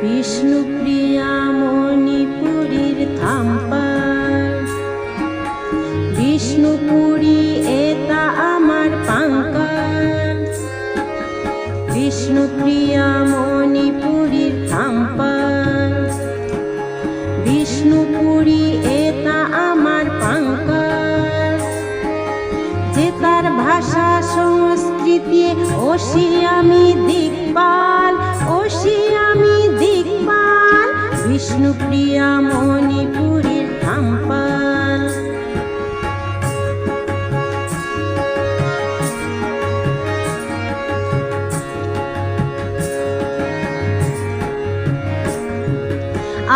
বিষ্ণুপ্রিয়া মণিপুরীর থাম্পার, বিষ্ণুপুরী এটা আমার পাঙ্কাল। বিষ্ণুপ্রিয়া মণিপুরীর থাম্পার, বিষ্ণুপুরী এটা আমার পাঙ্কাল। যে তার ভাষা সংস্কৃতি ওসি আমি দিকপাল, ওসি আমি দিকপাল। বিষ্ণুপ্রিয়া মণিপুরীর থাম্পাল।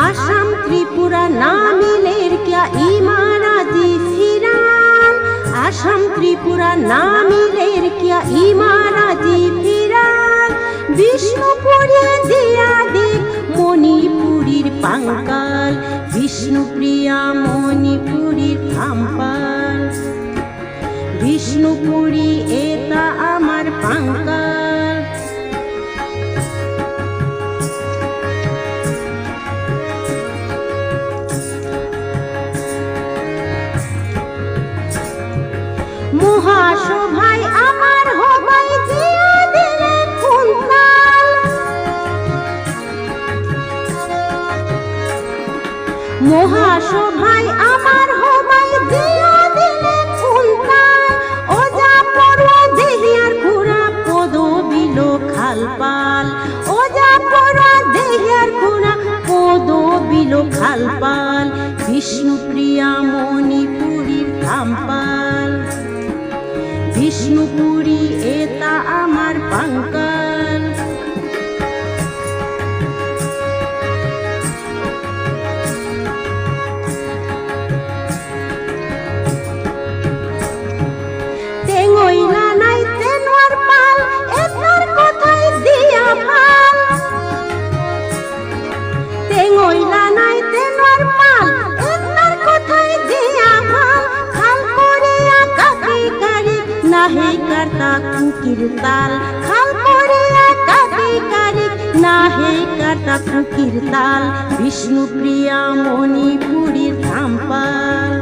आसाम त्रिपुरा ना मिलेर क्या इमाराती फिरान, आसाम त्रिपुरा ना मिलेर क्या इमाराती फिरान। विष्णुपुरी दिया देख मणिपुरीर पांकाल, विष्णुप्रिया मणिपुरीर थाम्पाल। विष्णुपुरी एता आमार पांकाल। মহাসভায় আমার হবাই দিয়া দিলে কুন্তাল, মহাসভায় আমার হবাই দিয়া দিলে কুন্তাল। ওজা পড়ুয়া দেহিয়ার খুড়া পদ বিল খালপাল, ওজা পড়ুয়া দেহিয়ার খুড়া পদ বিল খালপাল। বিষ্ণুপ্রিয়া মণিপুরীর থাম্পাল। বিষ্ণুপুরী এটা আমার পাঙ্কাল। তেঙ্গইলা নাই তেনোয়ার পাল, এটার কথাই দিয়া ভাল। তেঙ্গইলা নাই তেনোয়ার পাল, এটার কথাই দিয়া ভাল। খাল করিয়া কাকি কারি নাহি কাটা কুকির তাল, খাল করিয়া কাকি কারি নাহি কাটা কুকির তাল। বিষ্ণুপ্রিয়া মণিপুরীর থাম্পাল।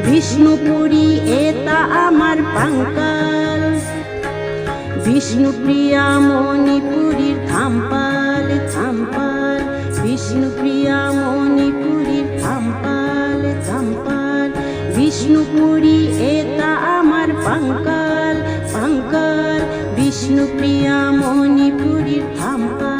বিষ্ণুপুরী এটা আমার পাঙ্কাল। বিষ্ণুপ্রিয়া মণিপুরীর থাম্পাল, থাম্পাল। বিষ্ণুপ্রিয়া মণিপুরীর থাম্পাল, থাম্পাল। বিষ্ণুপুরী এটা আমার পাঙ্কাল, পাঙ্কাল। বিষ্ণুপ্রিয়া মণিপুরীর থাম্পাল।